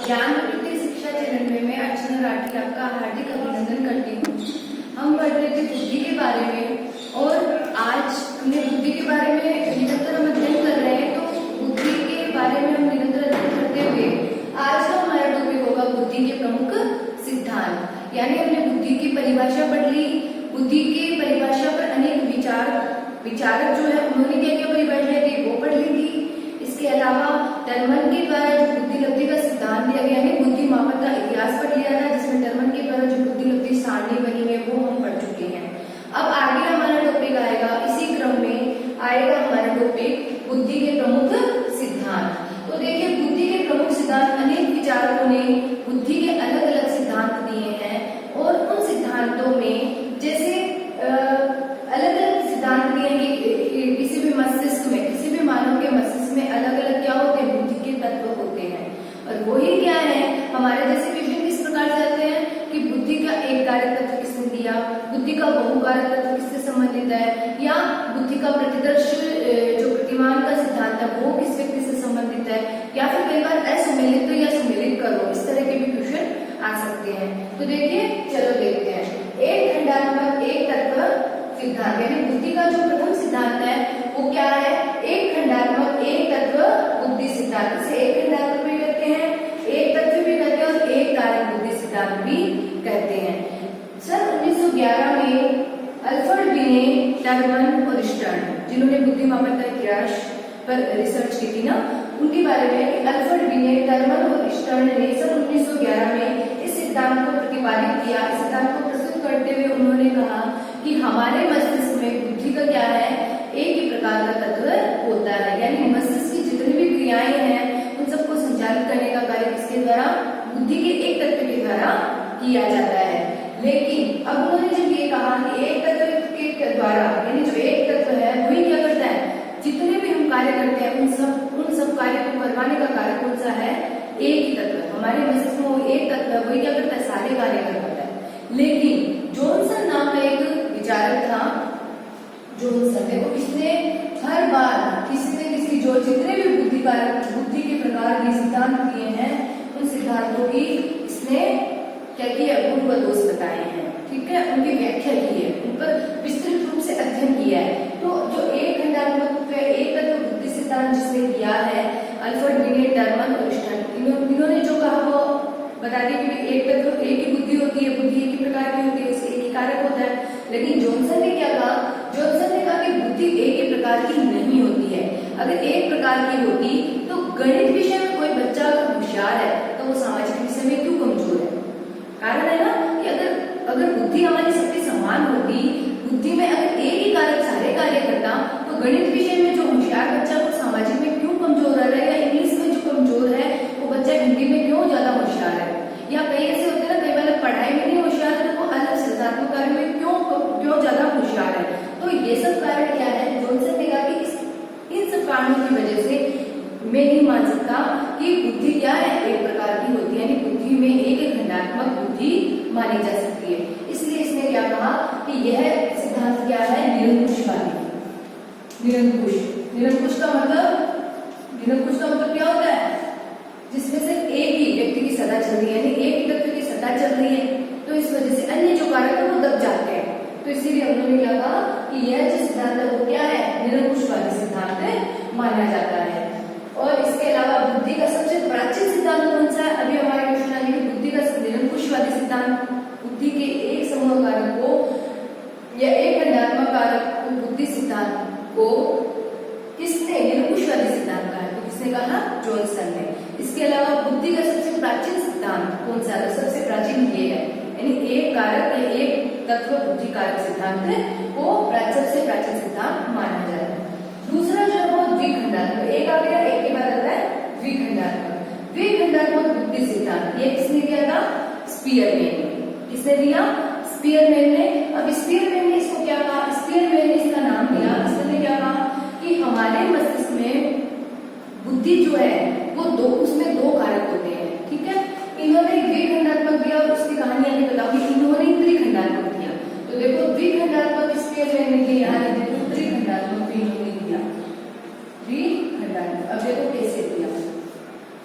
ज्ञान प्रवृत्ति शिक्षा चरण में मैं अर्चना राठी आपका हार्दिक अभिनंदन करती हूँ। हम पढ़ रहे थे बुद्धि के बारे में और आज हमने बुद्धि के बारे में निरंतर हम अध्ययन कर रहे हैं। तो बुद्धि के बारे में हम निरंतर अध्ययन करते हुए आज का हमारा टॉपिक होगा बुद्धि के प्रमुख सिद्धांत। यानी हमने बुद्धि की परिभाषा पढ़ ली। बुद्धि की परिभाषा पर अनेक विचारक जो है उन्होंने क्या क्या परिभाषा दी वो पढ़ ली थी। इसके अलावा टर्मन के द्वारा जो बुद्धि लब्धि का सिद्धांत दिया गया है, बुद्धि मापन का इतिहास पढ़ लिया था, जिसमें टर्मन के द्वारा जो बुद्धि लब्धि सारणी बनी है वो हम पढ़ चुके हैं। अब आगे हमारा टॉपिक आएगा, इसी क्रम में आएगा हमारा टॉपिक बुद्धि के प्रमुख सिद्धांत। तो देखिए बुद्धि के प्रमुख सिद्धांत अनेक विचारकों ने बुद्धि के अलग अलग सिद्धांत दिए हैं और उन सिद्धांतों में जैसे अलग अलग सिद्धांत दिए कि किसी भी मस्तिष्क में, किसी भी मानव के मस्तिष्क में अलग अलग क्या होते हैं, बुद्धि के तत्व होते हैं। और वही क्या है, हमारे जैसे क्वेश्चन किस प्रकार से आते हैं कि बुद्धि का एक कारक तत्व किसने दिया, बुद्धि का बहुकारक तत्व किससे संबंधित है, या बुद्धि का प्रतिदर्श जो प्रतिमान का सिद्धांत है वो किस व्यक्ति से संबंधित है, या फिर कई बार असुमेलित या सुमेलित करो, इस तरह के भी क्वेश्चन आ सकते हैं। तो देखिए चलो देखते हैं। एक खंडात्मक एक तत्व सिद्धांत यानी बुद्धि का जो प्रथम सिद्धांत है वो क्या है, एक खंडात्मक एक तत्व बुद्धि सिद्धांत। इसे एक खंडात्मक भी कहते हैं, एक तत्व भी कहते हैं और एक कारक बुद्धि सिद्धांत भी कहते हैं। सन 1911 में अल्फ्रेड बिने, टर्मन और स्टर्न, जिन्होंने बुद्धि मापन का इतिहास पर रिसर्च की थी ना, उनके बारे में अल्फ्रेड बिने, टर्मन और स्टर्न ने सन 1911 में इस सिद्धांत को प्रतिपादित किया। इस सिद्धांत को प्रस्तुत करते हुए उन्होंने कहा कि हमारे मस्तिष्क में बुद्धि का क्या है, एक ही प्रकार का तत्व होता है। यानी मस्तिष्क की जितनी भी क्रियाएं हैं उन सबको संचालित करने का कार्य किसके द्वारा, बुद्धि के एक तत्व के द्वारा किया जाता है। लेकिन अब उन्होंने जब ये कहा कि एक तत्व के द्वारा, यानी जो एक तत्व है वही क्या करता है, जितने भी हम कार्य करते हैं उन सब कार्य को करवाने का कार्य कौन सा है, एक ही तत्व। हमारे मस्तिष्क में वो एक तत्व है वही क्या करता है, सारे कार्य करवाता है। लेकिन जॉनसन नाम का एक विचारक था, जॉनसन ने, वो इसने हर बार किसी न किसी जो जितने भी बुद्धि के प्रकार के सिद्धांत दिए हैं उन सिद्धांतों की इसने क्या किया, गुण व दोष बताए हैं, ठीक है, उनकी व्याख्या की है, उन पर विस्तृत रूप से अध्ययन किया है। तो जो एक खंडात्मक एक तत्व बुद्धि सिद्धांत जिसने किया है अल्फ्रेड बिने, टर्मन और स्टर्न, इन्होंने जो कहा वो बता दिया कि एक तत्व एक ही बुद्धि होती है, बुद्धि एक ही प्रकार की होती है, उससे एक ही कारक होता है। लेकिन जॉनसन ने क्या कहा, जॉनसन ने कहा कि बुद्धि एक ही प्रकार की नहीं होती है। अगर एक प्रकार की होती तो गणित विषय में कोई बच्चा अगर होशियार है तो वो सामाजिक विषय में क्यों कमजोर है। कारण है ना कि अगर बुद्धि हमारी सबकी समान होती, बुद्धि में अगर एक ही कारक सारे कार्य करता, तो गणित विषय में जो होशियार बच्चा वो सामाजिक में क्यों कमजोर है, या इंग्लिश में जो कमजोर है वो बच्चा हिंदी में क्यों ज्यादा होशियार है। या कई ऐसे होते हैं ना, कई बार पढ़ाई में नहीं होशियार है तो वो अलग सृजनात्मक कार्य में क्यों ज्यादा होशियार है। तो ये सब कारण क्या है, जॉनसन ने कहा कि इन सब कारणों की वजह से मैं नहीं मान सकता कि बुद्धि क्या है, एक प्रकार की होती है, यानी बुद्धि में एक खंडात्मक बुद्धि मानी जा सकती है। इसलिए इसने क्या कहा कि यह सिद्धांत क्या है, निरंकुशवादी। निरंकुश का मतलब क्या होता है, जिसमें सिर्फ एक ही व्यक्ति की सत्ता चल रही है, यानी एक ही तत्व की सत्ता चल रही है, तो इस वजह से अन्य जो कारक है वो दब जाते हैं। तो इसीलिए उन्होंने क्या कहा कि यह जो सिद्धांत है वो क्या है, निरंकुशवादी सिद्धांत माना जाता है। और इसके अलावा बुद्धि का सबसे प्राचीन सिद्धांत कौन सा है, अभी हमारे क्वेश्चन आने की बुद्धि का निरंकुशवादी सिद्धांत, बुद्धि के एक समूह कारक को या एक खंडात्मक कारक बुद्धि सिद्धांत को किसने, निरंकुशवादी सिद्धांत कहा है, तो किसने कहा, जॉनसन ने। इसके अलावा बुद्धि का सबसे प्राचीन सिद्धांत कौन सा है, सबसे प्राचीन ये है, यानी एक कारक या एक तत्व बुद्धि कारक सिद्धांत को सबसे प्राचीन सिद्धांत माना जाता है। दूसरा जो है वो द्विखंडात्मक, एक आ गया, एक के बाद आता है द्विखंडात्मक बुद्धि सिद्धांत। ये किसने दिया था, स्पीयरमैन ने। किसने दिया, स्पीयरमैन ने। अब स्पीयरमैन ने इसको क्या कहा, स्पीयरमैन ने इसका नाम दिया, इसने क्या कहा कि हमारे मस्तिष्क में बुद्धि जो है वो उसमें दो कारक होते हैं, ठीक है। इन्होंने द्विखंडात्मक दिया और उसकी कहानी आगे बताऊंगी, इन्होंने त्रिखंडात्मक दिया। तो देखो द्विखंडात्मक स्पीयरमैन ने दिया, देखो त्रिखंडात्मक भी इन्होंने दिया, द्विखंडात्मक। अब देखो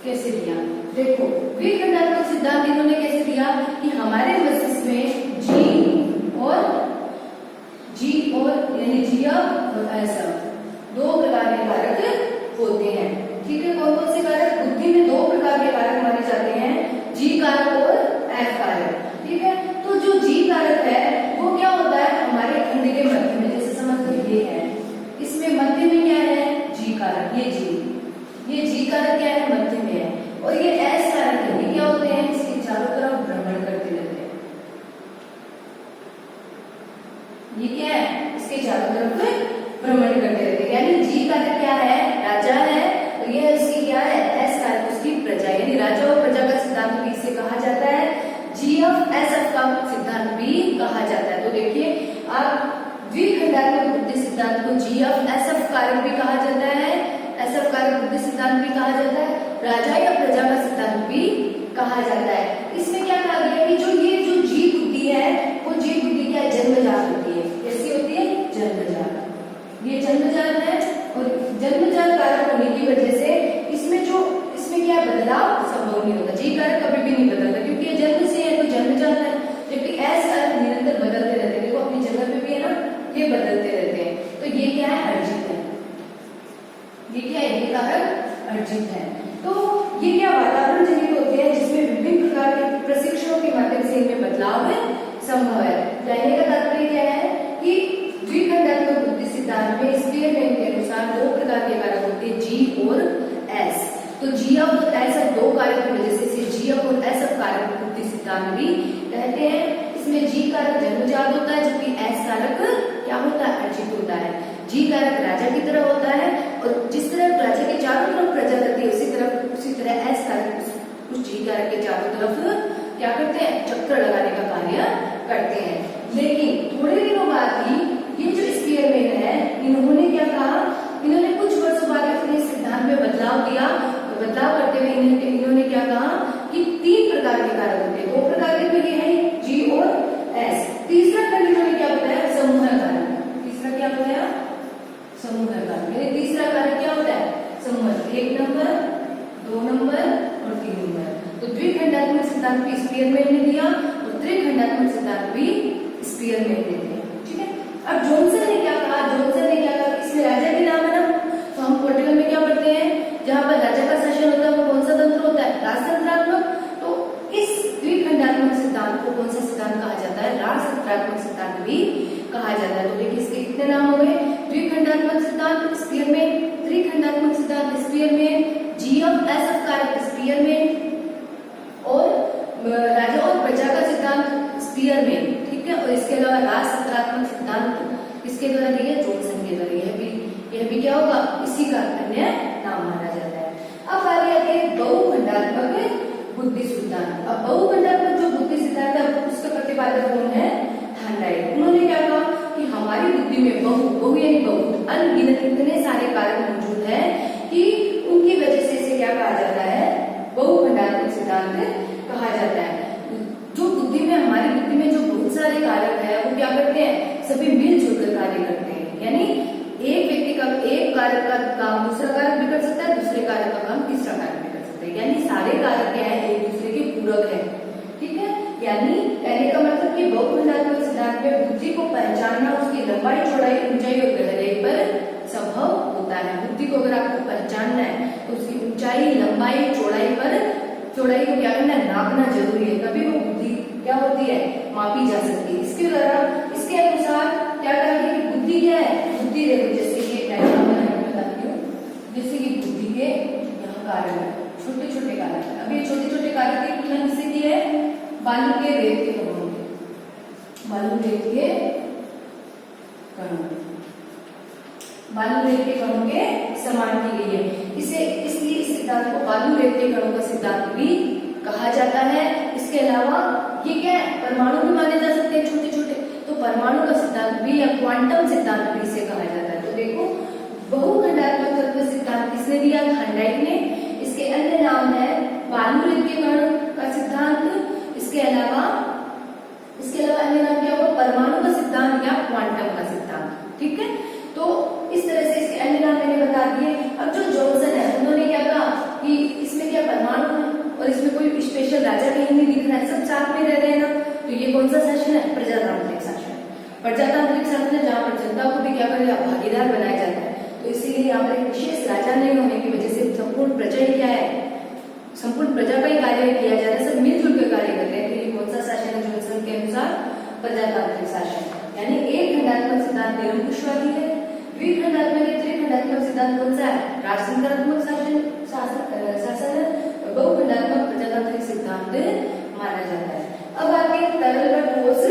कैसे दिया, देखो द्विखंडात्मक सिद्धांत इन्होंने कैसे दिया कि हमारे मस्तिष्क में जी और यानी जीएफ और एसएफ दो प्रकार के कारक होते हैं। ठीक है, कौन कौन से कारक? बुद्धि में दो प्रकार के कारक माने जाते हैं, जी कारक और एफ कारक। ठीक है, तो जो जी कारक है वो क्या होता है? हमारे खंड के मध्य में, जैसे समझ लो ये है, इसमें मध्य में क्या है? जी कारक। ये जी कारक क्या है? मध्य में है। और ये एस कारक है, ये क्या होते हैं? इसके चारों तरफ भ्रमण करते रहते हैं। ये क्या है? इसके चारों तरफ भ्रमण करते रहते हैं। यानी जी कारक क्या है? राजा है, और ये उसकी क्या है? एस कारक उसकी प्रजा, यानी राजा और प्रजा का सिद्धांत भी इसे कहा जाता है, जीएफ एसएफ का सिद्धांत भी कहा जाता है। तो देखिए आप द्विखंडात्मक बुद्धि सिद्धांत को जीएफ एसएफ कारक भी कहा जाता है, एसएफ कारक बुद्धि सिद्धांत भी कहा जाता है, राजा या प्रजा का सिद्धांत भी कहा जाता है। इसमें क्या कहा गया कि ये जो जी बुद्धि है वो जी बुद्धि क्या जन्मजात होती है। कैसी होती है? जन्मजात। ये जन्मजात है, और जन्मजात कारक होने की वजह से इसमें क्या बदलाव संभव नहीं होता। जी कारक कभी भी नहीं बदलता, क्योंकि ये जन्म से है तो जन्मजात है। जबकि एस कारक निरंतर बदलते रहते हैं, देखो अपनी जगह पे भी है ना, ये बदलते रहते हैं। तो ये क्या है? अर्जित है। ये क्या है? ये कारक अर्जित है। तो ये क्या वातावरण जनित होते हैं, जिसमें विभिन्न प्रकार के प्रशिक्षणों के माध्यम से इनमें बदलाव संभव है। कहने का तात्पर्य क्या है कि द्विखंडात्मक बुद्धि सिद्धांत में स्पीयरमैन के अनुसार दो प्रकार के कारक होते हैं, जी और एस। तो जीएफ और एसएफ दो कारक की वजह से इसे जीएफ और एसएफ कारक बुद्धि सिद्धांत भी कहते हैं। इसमें जी कारक जन्मजात होता है, जबकि एस कारक क्या होता है? अर्जित होता है। जी कारक राजा की तरह होता है, और जिस तरह राजा के चारों तरफ प्रजा रहती है उसी तरह एस कारक उस जी कारक के चारों तरफ क्या करते हैं? चक्कर लगाने का कार्य करते हैं। लेकिन थोड़े दिनों बाद ही ये जो स्पीयरमैन है, इन्होंने क्या कहा? इन्होंने कुछ वर्षों बाद अपने सिद्धांत में बदलाव दिया, और बदलाव करते हुए इन्होंने क्या कहा कि तीन प्रकार के कारक होते हैं। दो प्रकार के तो ये है जी और एस। तीसरा खंड इन्होंने क्या बताया? समूह कारक। तीसरा क्या बताया? समूह कारक। यानी तीसरा कारक क्या होता है? समूह। 1 नंबर, 2 नंबर और 3 नंबर। तो द्विखंडात्मक सिद्धांत भी स्पीयरमैन ने दिया, और त्रिखंडात्मक सिद्धांत भी स्पीयरमैन ने दिया। ठीक है, अब जॉनसन ने क्या कहा? इसमें राजा के नाम है ना, तो हम पॉलिटिकल में क्या पढ़ते हैं? जहां पर राजा का शासन होता है वो कौन सा तंत्र होता है? राजतंत्रात्मक। तो इस द्विखंडात्मक सिद्धांत को कौन सा सिद्धांत कहा जाता है? राजतंत्रात्मक सिद्धांत भी कहा जाता है। तो देखिए इसके कितने नाम हो गए? द्विखंडात्मक सिद्धांत स्पीयरमैन, त्रिखंडात्मक सिद्धांत स्पीयरमैन, जीएफ एसएफ कारक स्पीयरमैन, और राजा और प्रजा का सिद्धांत स्पीयरमैन। ठीक है, और इसके अलावा राजतंत्रात्मक सिद्धांत किसके द्वारा दिया? जॉनसन के द्वारा। यह भी क्या होगा? इसी का अन्य नाम माना जाता है। अब आगे आते हैं बहुखंडात्मक बुद्धि सिद्धांत। अब बहुखंडात्मक जो बुद्धि सिद्धांत है उसका प्रतिपादक कौन है? थॉर्नडाइक। उन्होंने क्या कहा कि हमारी बुद्धि में बहु यानी बहुत अनगिनत इतने सारे कारक मौजूद हैं कि उनकी वजह से इसे क्या कहा जाता है? बहुखंडात्मक सिद्धांत कहा जाता है। जो बुद्धि में हमारी बुद्धि में जो बहुत सारे कारक है वो क्या करते हैं? सभी मिलजुल कर कार्य करते हैं। यानी एक व्यक्ति का एक कारक का काम दूसरा कारक भी कर सकता है, दूसरे कारक का काम तीसरा कारक भी कर सकता है। यानी सारे कारक क्या है? एक दूसरे के पूरक है। ठीक है, यानी कहने का मतलब कि बहुखंडात्मक सिद्धांत में बुद्धि को पहचानना उसकी लंबाई, चौड़ाई, ऊंचाई और गहराई पर संभव होता है। बुद्धि को अगर आपको पहचानना है तो उसकी ऊंचाई, लंबाई, चौड़ाई को क्या करना है? नापना जरूरी है, तभी वो बुद्धि क्या होती है? मापी जा सकती है। इसके अनुसार क्या कहा गया कि बुद्धि क्या है? बुद्धि देखो, जैसे कि डायग्राम बताती हूँ, जैसे कि बुद्धि के यहाँ कारक है, छोटे छोटे कारक है। अब ये छोटे छोटे कारक की तुलना किससे की है? बालू के रेत के कणों में, बालू रेत के कणों के समान की गई है। इसलिए इस सिद्धांत को बालू रेत के कणों का सिद्धांत भी कहा जाता है। इसके अलावा ये क्या है? परमाणु भी माने जा सकते हैं छोटे छोटे, तो परमाणु का सिद्धांत भी या क्वांटम सिद्धांत भी इसे कहा जाता है। तो देखो बहुखंडात्मक तत्व सिद्धांत किसने दिया? थॉर्नडाइक ने। इसके अन्य नाम है बालू रेत के कण का सिद्धांत। इसके अलावा अन्य नाम क्या होगा? परमाणु का सिद्धांत या क्वांटम का सिद्धांत। ठीक है, तो इस तरह से इसके अन्य नाम मैंने बता दिए। अब जो जॉनसन है उन्होंने क्या कहा कि इसमें क्या परमाणु है और इसमें कोई कहीं नहीं दिख रहा है, सब साथ में रह रहे हैं ना। तो ये कौन सा शासन है? प्रजातांत्रिक शासन। प्रजातांत्रिक शासन है जहाँ पर जनता को भी क्या कर भागीदार बनाया जाता है। तो इसीलिए यहाँ पर एक विशेष राजा नहीं होने की वजह से संपूर्ण प्रजा ही क्या है, संपूर्ण प्रजा का ही कार्य किया जा रहा है, सब मिलजुल कर कार्य कर रहे हैं। तो ये कौन सा शासन है जॉनसन के अनुसार? प्रजातांत्रिक शासन। यानी एक खंडात्मक सिद्धांत निरंकुशवादी है, द्विखंडात्मक या त्रिखंडात्मक सिद्धांत कौन सा है? राजतंत्रात्मक शासन है, और बहुखंडात्मक प्रजातांत्रिक सिद्धांत माना जाता है। अब आते हैं तरल व ठोस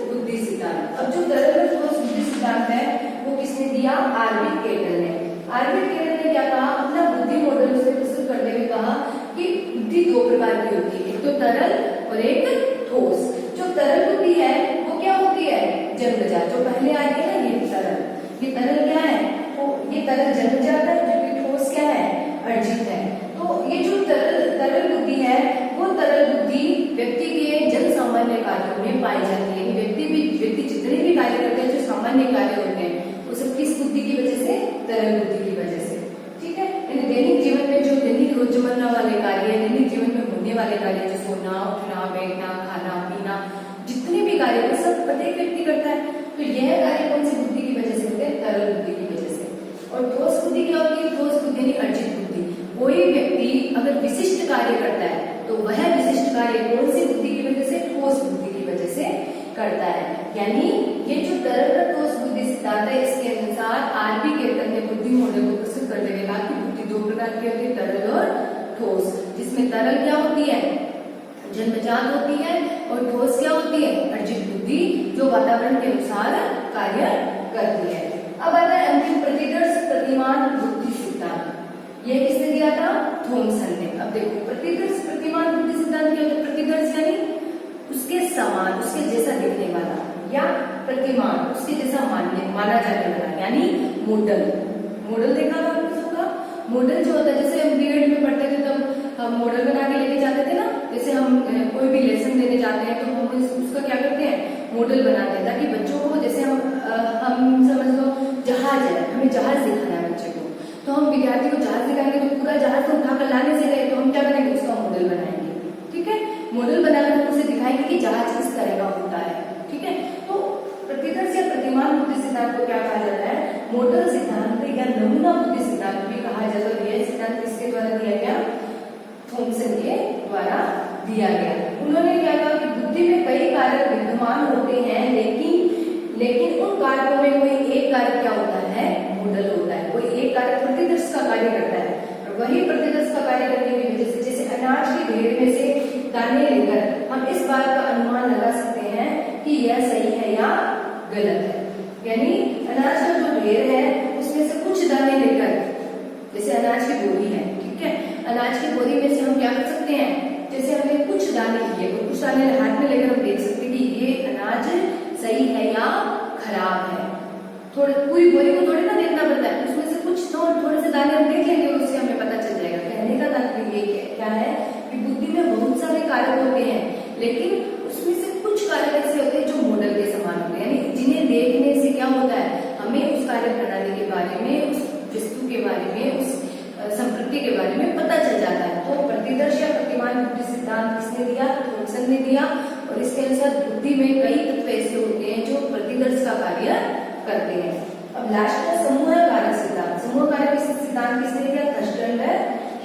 बुद्धि सिद्धांत। अब जो तरल व ठोस बुद्धि सिद्धांत है वो किसने दिया? आरबी केटल ने। आरबी केटल ने क्या कहा? अपना बुद्धि मॉडल उसे प्रस्तुत करते हुए कहा कि बुद्धि दो प्रकार की होती है, एक तो तरल और एक ठोस। जो तरल बुद्धि है वो क्या होती है? जन्मजात। जो पहले आ गया ना ये तरल क्या है? तो ये तरल जन्मजात है, जबकि ठोस क्या है? अर्जित है। तो ये जो तरल बुद्धि है वो तरल बुद्धि व्यक्ति के जन सामान्य कार्यों में पाई जाती है। व्यक्ति जितने भी कार्य करते हैं जो सामान्य कार्य होते हैं वो सब किस बुद्धि की वजह से? तरल बुद्धि की वजह से। ठीक है, दैनिक जीवन में जो दैनिक रोजमर्रा वाले कार्य, दैनिक जीवन में होने वाले कार्य, जो सोना, उठना, बैठना, खाना पीना, जितने भी कार्य वो सब प्रत्येक व्यक्ति करता है। तो यह कार्य कौन सी बुद्धि की वजह से होते हैं? तरल बुद्धि की वजह से। और ठोस बुद्धि क्या होती है? ठोस बुद्धि यानी अर्जित बुद्धि। कोई व्यक्ति अगर विशिष्ट कार्य करता है तो वह विशिष्ट कार्य कौन सी बुद्धि की वजह से? ठोस बुद्धि की वजह से करता है। यानी ये जो तरल और ठोस बुद्धि सिद्धांत है इसके अनुसार आरबी केटल ने बुद्धि मॉडल को प्रस्तुत करते हुए कहा कि बुद्धि दो प्रकार की होती है, तरल और ठोस। जिसमें तरल क्या होती है? जन्मजात होती है, और ठोस क्या होती है? अर्जित बुद्धि, जो वातावरण के अनुसार कार्य करती है। अब आता है अंतिम प्रतिदर्श प्रतिमान बुद्धि सिद्धांत। यह किसने दिया था? थॉमसन ने। अब देखो प्रतिदर्श प्रतिमान बुद्धि सिद्धांत क्या होता है? प्रतिदर्श यानी उसके समान, उसके जैसा दिखने वाला, या प्रतिमान उसके जैसा माना जाने वाला, यानी मॉडल। मॉडल देखा था आपने सबका? मॉडल जो होता है, जैसे हम बीएड में पढ़ते थे तब हम मॉडल बना के लेके जाते थे ना। जैसे हम कोई भी लेसन देने जाते हैं तो हम उसका क्या करते हैं? मॉडल बनाते हैं, ताकि बच्चों को, जैसे हम समझ लो जहाज है, हमें जहाज दिखाना है बच्चे को, तो हम विद्यार्थी को जहाज दिखाएंगे तो पूरा जहाज को उठाकर लाने से गए तो हम क्या करेंगे? उसका मॉडल बनाएंगे। ठीक है, मॉडल बनाकर उसे दिखाएंगे कि जहाज किस तरह का होता है। ठीक है, तो प्रतिदर्श या प्रतिमान बुद्धि सिद्धांत को क्या कहा जाता है? मॉडल सिद्धांत या नमूना बुद्धि सिद्धांत भी कहा जाता है। यह सिद्धांत किसके द्वारा दिया गया? थॉमसन के द्वारा दिया गया। उन्होंने क्या कहा कि बुद्धि में कई कारक विद्यमान होते हैं, लेकिन उन कारकों में कोई एक कारक क्या होता है? मॉडल होता है। कोई एक कारक प्रतिदर्श का कार्य करता है, और वही प्रतिदर्श का कार्य करने की वजह से, जैसे अनाज की ढेर में से दाने लेकर हम इस बात का अनुमान लगा सकते हैं कि यह सही है या गलत है। यानी अनाज का जो ढेर है उसमें से कुछ दाने लेकर, जैसे अनाज की बोरी है, ठीक है, अनाज की बोरी में से हम क्या कर सकते हैं? जैसे हमने कुछ दाने लिए तो कुछ दाने हाथ में लेकर हम देख सकते हैं कि ये अनाज सही है या खराब है। थोड़े पूरी बोरी को थोड़ी ना देखना पड़ता है, उसमें से कुछ थोड़े से दाने हम देख लेंगे और उससे हमें पता चल जाएगा। कहने का तात्पर्य ये क्या है कि बुद्धि में बहुत सारे कारक होते हैं, लेकिन उसमें से कुछ कारक ऐसे होते हैं जो मॉडल के समान होते हैं, यानी जिन्हें देखने से क्या होता है? हमें उस कार्य प्रणाली के बारे में, उस वस्तु के बारे में, उस संपत्ति के बारे में पता चल जाता है। तो प्रतिदर्श या प्रतिमान बुद्धि सिद्धांत किसने दिया? थॉमसन ने दिया। और इसके अनुसार बुद्धि में कई तत्व ऐसे होते हैं जो प्रतिदर्श का कार्य करते हैं। अब लास्ट है समूह कारक सिद्धांत। समूह कारक सिद्धांत किसने दिया? थर्स्टन व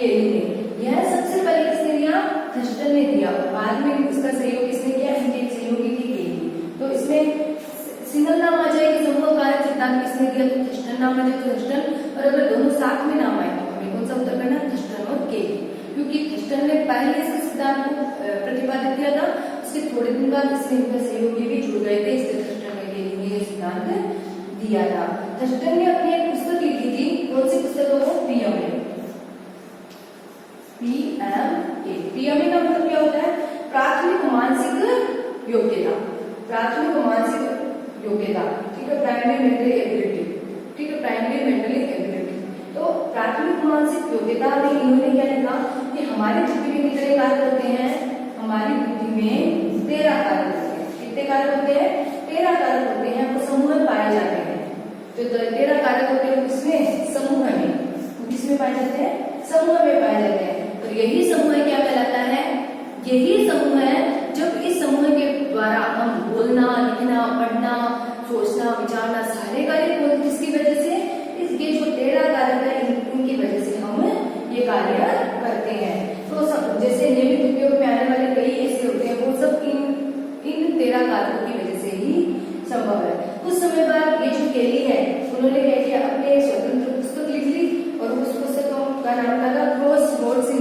केली ने। यह सबसे पहले किसने दिया? थर्स्टन ने दिया, और बाद में इसका सहयोग किसने किया? इनके सहयोगी थी केली। तो इसमें सिंगल नाम आ जाएगी समूह कारक सिद्धांत किसने दिया? तो थर्स्टन नाम आ जाए तो थर्स्टन, और अगर दोनों साथ में नाम आए तो हमें कौन सा उत्तर करना? थर्स्टन और केली, क्योंकि थर्स्टन ने पहले इस सिद्धांत को प्रतिपादित किया था, उसके थोड़े दिन बाद इसमें इनके सहयोगी भी जुड़ गए थे, इसलिए थर्स्टन और केली ने यह सिद्धांत दिया था। थर्स्टन ने अपनी एक पुस्तक लिखी थी, कौन सी पुस्तक है वो? पीएमए। पीएमए का मतलब क्या होता है? प्राथमिक मानसिक योग्यता। प्राथमिक मानसिक योग्यता, ठीक है, प्राइमरी मेंटल एबिलिटी, ठीक है, प्राइमरी मेंटल एबिलिटी। तो प्राथमिक मानसिक योग्यता में इन्होंने क्या लिखा कि हमारी बुद्धि में कितने कारक होते हैं? हमारी बुद्धि में 13 कारक होते हैं। कितने कारक होते हैं? 13 कारक होते हैं, वो समूह में पाए जाते हैं। जो 13 कारक होते हैं उसमें समूह में, किसमें पाए जाते हैं? समूह में पाए जाते हैं। तो यही समूह क्या कहलाता है? ये यही समूह है। जब इस समूह के द्वारा हम बोलना, लिखना, पढ़ना, सोचना, विचारना सारे कार्य कौन किसकी वजह से, ये जो 13 कारक है इनकी वजह से हम ये कार्य करते हैं। तो सब जैसे नियमित उपयोग में आने वाले कई ऐसे होते हैं, वो सब इन 13 कारकों की वजह से ही संभव है। कुछ समय बाद ये जो केली है उन्होंने क्या किया, अपने स्वतंत्र पुस्तक लिख ली और उस पुस्तक का नाम लगा cross roads in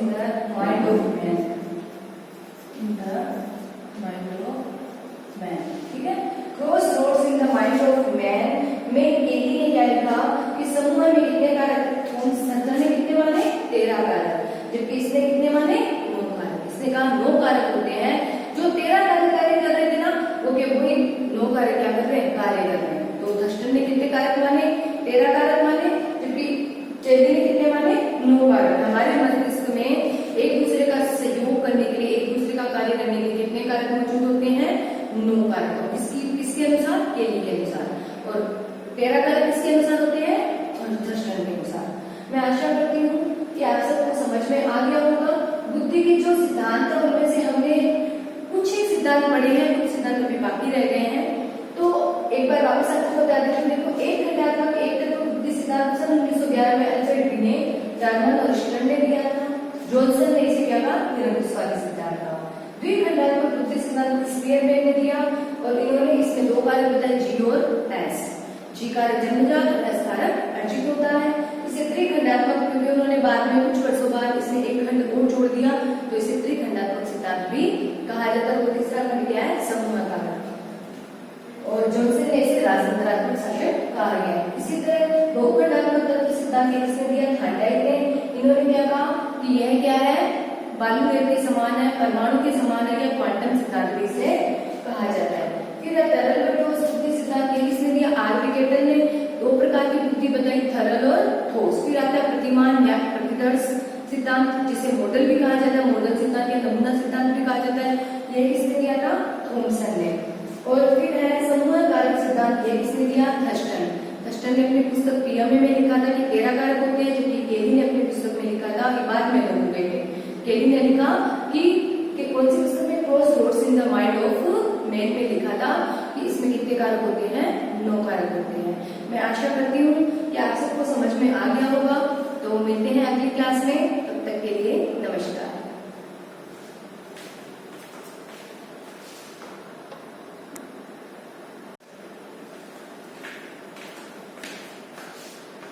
the mind of man, in the mind of man. ठीक है, cross roads in the mind of man में केली ने क्या लिखा कि समूह में कितने कारक, संख्या में कितने माने 13 कारक, जबकि इसने कितने माने 9 कारक। इसने कहा 9 कारक होते हैं, जो 13 कारक कार्य कर रहे थे ना वो के वही 9 कारक क्या कर रहे हैं, कार्य कर रहे हैं। तो थर्स्टन ने कितने कारक माने, 13 कारक माने, जबकि केली ने कितने माने 9 कारक। हमारे मस्तिष्क में एक दूसरे का सहयोग करने के लिए, एक दूसरे का कार्य करने के लिए कितने कारक मौजूद होते हैं, 9 कारक। किसके अनुसार, केली के अनुसार। और 13 कारक किसके अनुसार होते हैं, थर्स्टन के अनुसार। मैं आशा करती हूँ कि आप सबको समझ में आ गया होगा। बुद्धि के जो सिद्धांत है उनमें से हमने कुछ ही सिद्धांत पढ़े हैं, कुछ सिद्धांत अभी बाकी रह गए हैं। तो एक बार वापस आपको बता देती हूँ, देखो एक घंटात्मक एक तत्व बुद्धि सिद्धांत सन 1911 में अल्फ्रेड बिने, जर्मन और स्टर्न ने दिया था। जॉनसन ने इसे क्या कहा, निरंकुशवादी सिद्धांत कहा। द्विखंडात्मक बुद्धि सिद्धांत स्पीयरमैन ने दिया और इन्होंने इसमें 2 कारक बताए, जी और एस। जी कारक जन्मजात और एस कारक अर्जित होता है। इसे त्रिखंडात्मक, क्योंकि उन्होंने बाद में कुछ वर्षों बाद इसमें एक खंड और जोड़ दिया, तो इसे त्रिखंडात्मक सिद्धांत भी कहा जाता है। वो तीसरा खंड क्या है, समूह कारक। और जॉनसन ने इसे राजतंत्रात्मक शासन कहा गया। इसी तरह बहुखंडात्मक तत्व सिद्धांत किसने दिया, थांडाइक ने। इन्होंने क्या कहा कि यह क्या है, बालू के समान है, परमाणु के समान है, या क्वांटम सिद्धांत भी इसे कहा जाता है। फिर तरल और ठोस बुद्धि सिद्धांत किसने दिया, आर.वी. केटल ने। 2 प्रकार की बुद्धि बताई, तरल और ठोस। फिर आता है प्रतिमान या प्रतिदर्श सिद्धांत, जिसे मॉडल भी कहा जाता है, मॉडल सिद्धांत या नमूना सिद्धांत भी कहा जाता है। यह किसने दिया था, थॉमसन ने। और फिर है समूह कारक सिद्धांत, ये किसने दिया, थर्स्टन। थर्स्टन ने अपनी पुस्तक पीएमए में लिखा था कि 13 कारक होते हैं, जबकि केली ने अपनी पुस्तक में लिखा था, बाद में लोग गए थे। केली ने लिखा कि कौन सी पुस्तक में, cross roads in the mind of man में लिखा था कि इसमें कितने कारक होते हैं, 9 कारक होते हैं। मैं आशा करती हूँ कि आप सबको समझ में आ गया होगा। तो मिलते हैं अगली क्लास में, तब तक के लिए नमस्कार।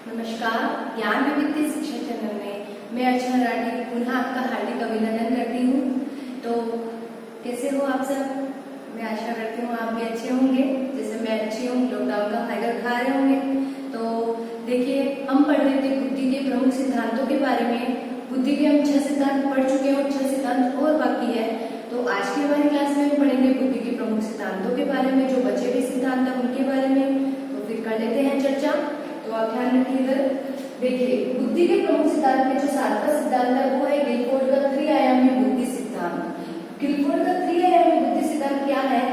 नमस्कार, ज्ञान विविधता शिक्षा चैनल में मैं अर्चना राठी पुनः आपका हार्दिक अभिनंदन करती हूँ। तो कैसे हो आप सब, मैं आशा करती हूँ आप भी अच्छे होंगे, जैसे मैं अच्छी हूँ। लॉकडाउन का फायदा उठा रहे होंगे। तो देखिए, हम पढ़ रहे थे बुद्धि के प्रमुख सिद्धांतों के बारे में। बुद्धि के हम 6 सिद्धांत पढ़ चुके हैं और 6 सिद्धांत और बाकी है। तो आज की हमारी क्लास में हम पढ़ेंगे बुद्धि के प्रमुख सिद्धांतों के बारे में, जो बचे हुए सिद्धांत है उनके बारे में। तो फिर कर लेते हैं चर्चा। तो आप ध्यान रखिएगा। देखिए, बुद्धि के प्रमुख सिद्धांत में जो 7वां सिद्धांत है वो है गिलफोर्ड का त्रिआयामी बुद्धि सिद्धांत। गिलफोर्ड का त्रिआयामी बुद्धि सिद्धांत क्या है,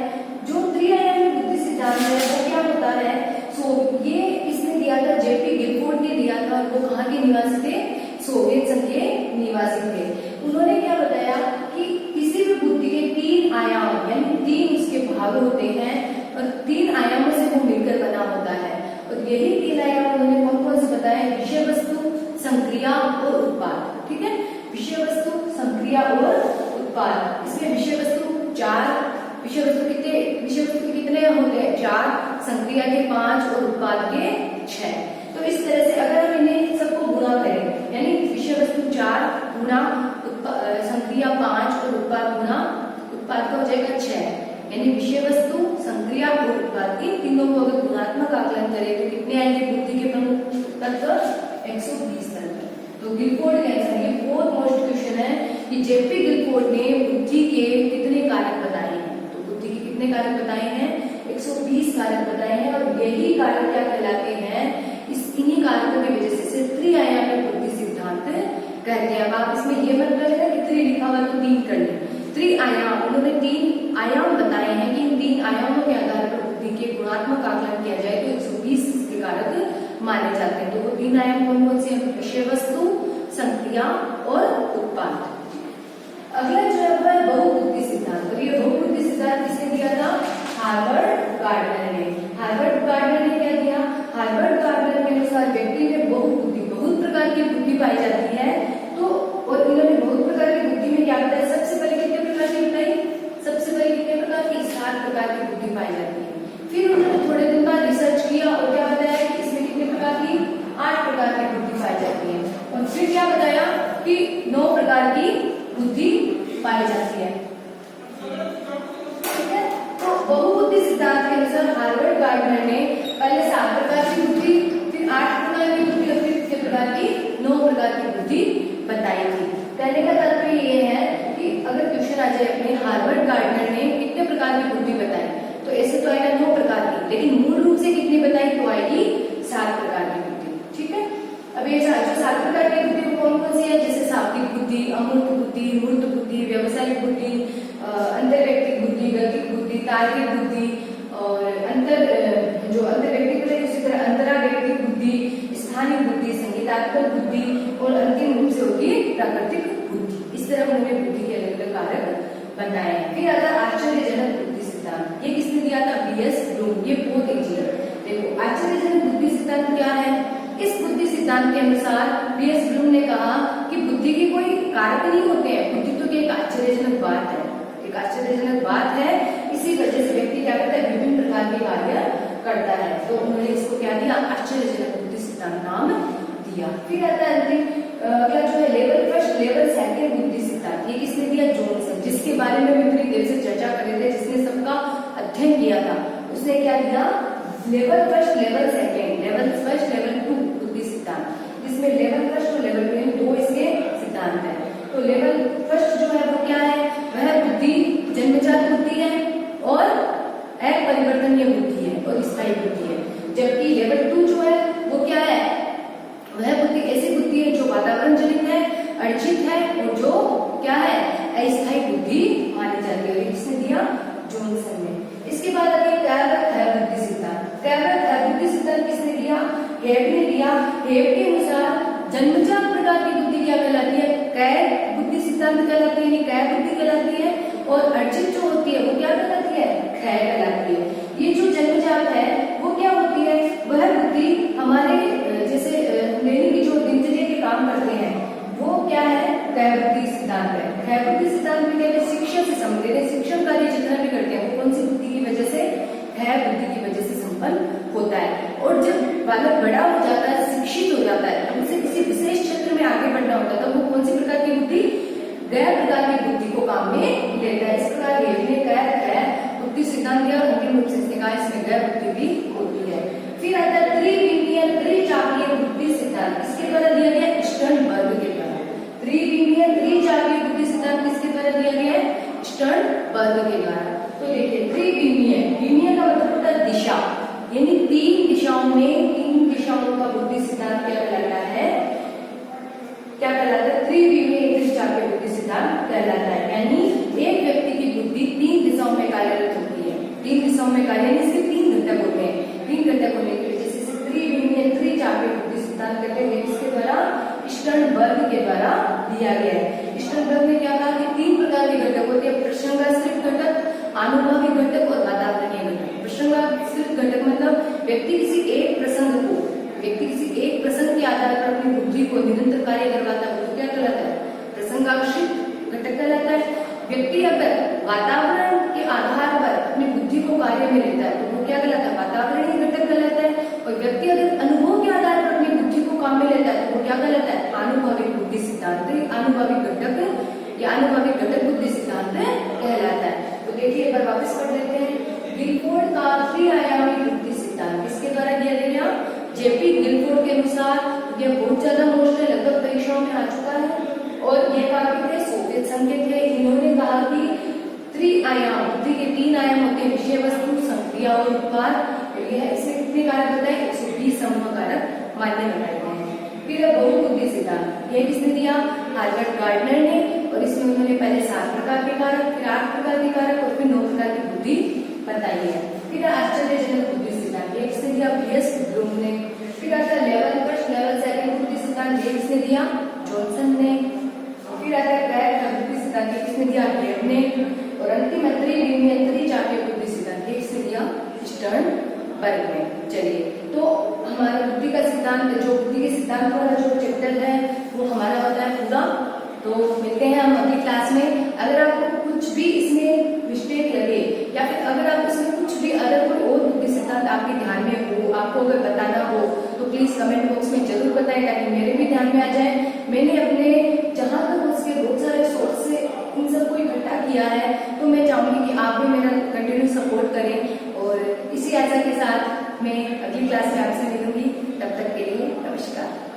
जो त्रिआयामी बुद्धि सिद्धांत है वो क्या होता है, सो ये इसने दिया था, जेपी गिलफोर्ड ने दिया था। वो कहाँ के निवासी थे, सोवियत संघ के निवासी थे। उन्होंने क्या बताया कि किसी भी बुद्धि के 3 आयाम यानी 3 उसके भाग होते हैं और 3 आयामों से वो मिलकर बना होता है। और यही 3 आयाम उन्होंने कौन कौन से बताए, विषय वस्तु, संक्रिया और उत्पाद। ठीक है, विषय वस्तु, संक्रिया और उत्पाद। इसमें विषय वस्तु 4, विषय वस्तु के कितने होते हैं, 4, संक्रिया के 5 और उत्पाद के 6। तो इस तरह से अगर हम इन्हें सबको गुणा करें, यानी विषय वस्तु 4 गुना संक्रिया 5 और उत्पाद गुना उत्पाद का हो जाएगा 6, यानी विषय वस्तु, संक्रिया और उत्पाद, इन तीनों को अगर गुणात्मक आकलन करें तो कितने आएंगे बुद्धि के प्रमुख तत्व, 120 तत्व। तो गिलफोर्ड के आंसर, ये बहुत मोस्ट क्वेश्चन है कि जेपी गिलफोर्ड ने बुद्धि के कितने कारक बताए हैं। तो बुद्धि के कितने कारक बताए हैं, 120 कारक बताए हैं। और यही कारक क्या कहलाते हैं, इन्हीं कारकों की वजह से त्रिआयामी बुद्धि सिद्धांत कहते हैं। अब आप इसमें ये मत करना कि त्रि लिखा हुआ तो 3 कर लें। त्रिआयाम, उन्होंने 3 आयाम बताए हैं कि इन 3 आयामों के आधार पर बुद्धि माने जाते हैं। तो वो 3 आयाम कौन कौन से हैं? विषय वस्तु, संक्रिया और उत्पाद। अगला जो है वह बहुबुद्धि सिद्धांत। और ये बहुबुद्धि सिद्धांत किसने दिया था? हार्वर्ड गार्डनर ने। हार्वर्ड गार्डनर ने क्या दिया? हार्वर्ड गार्डनर के अनुसार व्यक्ति में बहुबुद्धि, बहुत प्रकार की बुद्धि पाई जाती है। तो और इन्होंने बहुत प्रकार की बुद्धि में क्या बताया? सबसे पहले कितने प्रकार की बताई? सबसे पहले कितने प्रकार की? 7 प्रकार की बुद्धि पाई जाती है। फिर उन्होंने थोड़े दिन बाद रिसर्च किया और क्या बताया कि इसमें कितने प्रकार की? 8 प्रकार की बुद्धि पाई जाती है। और फिर क्या बताया कि 9 प्रकार की बुद्धि पाई जाती है। ठीक है, तो बहुबुद्धि सिद्धांत के अनुसार हार्वर्ड गार्डनर ने पहले 7 प्रकार की बुद्धि, फिर 8 प्रकार की बुद्धि और फिर कितने प्रकार की? 9 प्रकार की बुद्धि बताई थी। कहने का तात्पर्य ये है कि अगर क्वेश्चन आ जाए अपने हार्वर्ड गार्डनर ने कितने प्रकार की बुद्धि बताई, तो ऐसे तो आएगा 9 प्रकार की, लेकिन मूल रूप से कितनी बताई? तो आएगी 7 प्रकार की बुद्धि। ठीक है, अब ये जो 7 प्रकार की बुद्धि कौन कौन सी है? जैसे शाब्दिक बुद्धि, अमूर्त बुद्धि, मूर्त बुद्धि, व्यवसायिक बुद्धि, अंतर्वैयक्तिक बुद्धि, गतिक बुद्धि, तार्किक बुद्धि और जो अंतर्वैयक्तिक है उसी तरह अंतरावैयक्तिक बुद्धि, स्थानिक बुद्धि, संगीतात्मक बुद्धि और अंतिम रूप से होगी प्राकृतिक बुद्धि। इस तरह उन्होंने बुद्धि के अलग अलग कारक बताए हैं। फिर आता आश्चर्यजनक बुद्धि सिद्धांत। ये किसने दिया था? B S Bloom. ये बहुत ईजी है। देखो आश्चर्यजनक बुद्धि सिद्धांत क्या है? इस बुद्धि सिद्धांत के अनुसार बीएस ब्लूम ने कहा कि बुद्धि के कोई कारक नहीं होते हैं, बुद्धि तो एक आश्चर्यजनक बात है, एक आश्चर्यजनक बात है। इसी वजह से व्यक्ति क्या करता है? विभिन्न प्रकार के कार्य करता है। तो उन्होंने इसको क्या दिया? आश्चर्यजनक बुद्धि सिद्धांत नाम दिया। फिर आता है अंतिम क्या जो है लेवल फर्स्ट लेवल सेकेंड बुद्धि सिद्धांत। ये किसने दिया? जॉनसन, जिसके बारे में हम थोड़ी देर से चर्चा कर रहे थे, जिसने सबका अध्ययन किया था। उसने क्या दिया? Level first level second, level first level 2 बुद्धि सिद्धांत, जिसमें लेवल फर्स्ट और लेवल 2 दो इसके सिद्धांत है। तो लेवल फर्स्ट जो है वो क्या है? वह बुद्धि जन्मजात बुद्धि है और अपरिवर्तनीय बुद्धि है और स्थायी बुद्धि है। जबकि लेवल 2 जो है वो क्या है? वह बुद्धि ऐसी बुद्धि है जो वातावरण जनित है, अर्जित है और जो क्या है? अस्थायी बुद्धि मानी जाती है। किसने दिया? जॉनसन ने। इसके बाद आती है टैबर्ट है बुद्धि सिद्धांत। टैबर्ट है बुद्धि सिद्धांत किसने दिया? हेब ने दिया। हेब के अनुसार जन्मजात प्रकार की बुद्धि क्या कहलाती है? कै बुद्धि सिद्धांत कहलाती है, कै बुद्धि कहलाती है। और अर्जित जो होती है वो क्या कहलाती है? कै कहलाती है। ये जो जन्मजात है वो क्या होती है? वह बुद्धि हमारे जैसे लेनी की जो दिनचर्या के काम करते हैं वो क्या है? कै बुद्धि सिद्धांत है। कै बुद्धि सिद्धांत में क्या है? शिक्षा से संबंधित है, शिक्षण कार्य जितना भी करते हैं वो कौन सी बुद्धि की वजह से? कै बुद्धि की वजह से संपन्न होता है। और जब बालक बड़ा हो जाता है, शिक्षित हो जाता है, तो उसे किसी विशेष क्षेत्र में आगे बढ़ना होता है, तो वो कौन सी प्रकार की बुद्धि? गैर प्रकार की बुद्धि को काम में लेता है। इस प्रकार ये बुद्धि सिद्धांत दिया और अंतिम रूप से इसने कहा इसमें गैर बुद्धि भी होती है। फिर आता है त्रिविमीय त्रिचापीय बुद्धि सिद्धांत। इसके द्वारा दिया गया स्टर्नबर्ग के द्वारा। त्रिविमीय त्रिचापीय बुद्धि सिद्धांत किसके द्वारा दिया गया है? स्टर्नबर्ग के द्वारा। तो देखिए त्रिविमीय, विमीय का मतलब होता है दिशा, यानी 3 दिशाओं का बुद्धि सिद्धांत क्या कहलाता है? क्या कहलाता है? त्रिविमीय त्रिचापीय बुद्धि सिद्धांत कहलाता है। यानी एक व्यक्ति की बुद्धि 3 दिशाओं में कार्यरत होती है। 3 दिशाओं में कार्य, इसके 3 घटक होते हैं। 3 घटक होने की वजह से त्रिविमीय त्रिचापीय बुद्धि सिद्धांत कहते हैं। इसके द्वारा स्टर्नबर्ग के द्वारा दिया गया है। स्टर्नबर्ग ने क्या कहा कि 3 प्रकार के घटक होते हैं: प्रसंगाश्रित घटक, आनुभाविक घटक और वातावरणीय घटक। प्रसंगाश्रित घटक मतलब व्यक्ति किसी एक प्रसंग के आधार पर अपनी बुद्धि को निरंतर कार्य करवाता है, तो क्या कहलाता है? प्रसंगाश्रित घटक कहलाता है। व्यक्ति अगर वातावरण के आधार पर अपनी बुद्धि को कार्य में लेता है तो वो क्या कहलाता है? वातावरणीय घटक कहलाता है। और व्यक्ति अगर अनुभव के आधार पर अपनी बुद्धि को काम में लेता है तो वो क्या कहलाता है? आनुभाविक बुद्धि सिद्धांत। आनुभाविक घटक या आनुभाविक घटक बुद्धि सिद्धांत कहलाता है। तो देखिए एक बार वापस पढ़ लेते हैं। गिलफोर्ड का त्रिआयामी बुद्धि सिद्धांत किसके द्वारा दिया गया? जेपी गिलफोर्ड के अनुसार। यह बहुत ज्यादा मोस्ट है, लगभग परीक्षाओं में आ चुका है और ये काफी थे सोवियत संघ के थे। इन्होंने कहा कि त्रिआयाम बुद्धि के 3 आयाम होते हैं: विषय वस्तु, संक्रिया और उत्पाद। यह इसे कितने कारक बताए? 120 समूह कारक मान्य बनाए गए हैं। फिर बहुबुद्धि सिद्धांत, यह किसने दिया? हार्वर्ड गार्डनर ने। और इसमें उन्होंने पहले 7 प्रकार के कारक, फिर 8 प्रकार के कारक और फिर 9 प्रकार की बुद्धि बताई है। फिर आश्चर्यजनक बुद्धि सिद्धांत, ये किसने दिया? बीएस ब्लूम ने। फिर आता है लेवल फर्स्ट लेवल सेकंड बुद्धि सिद्धांत ये किसने दिया? जॉनसन ने। फिर आता है डायरेक्ट बुद्धि सिद्धांत ये किसने दिया? लेब ने। और अंतिमत्री विनियंत्री चार्य बुद्धि सिद्धांत ये किसने दिया? स्टर्नबर्ग ने। चलिए, तो हमारा बुद्धि का सिद्धांत, जो बुद्धि के सिद्धांत वाला जो चैप्टर है वो हमारा होता है पूरा। तो मिलते हैं हम अगली क्लास में। अगर आपको कुछ भी इसमें मिस्टेक लगे या फिर अगर आप इसमें कुछ भी अगर कोई और बुद्धि सिद्धांत आपके ध्यान में हो, आपको अगर बताना हो, तो प्लीज कमेंट बॉक्स में जरूर बताएं ताकि मेरे भी ध्यान में आ जाए। मैंने अपने जहां तक हो सके बहुत सारे सोर्स से इन सबको इकट्ठा किया है, तो मैं चाहूंगी कि आप भी मेरा कंटिन्यू सपोर्ट करें। और इसी आशा के साथ मैं अगली क्लास में आपसे मिलूंगी। तब तक के लिए नमस्कार।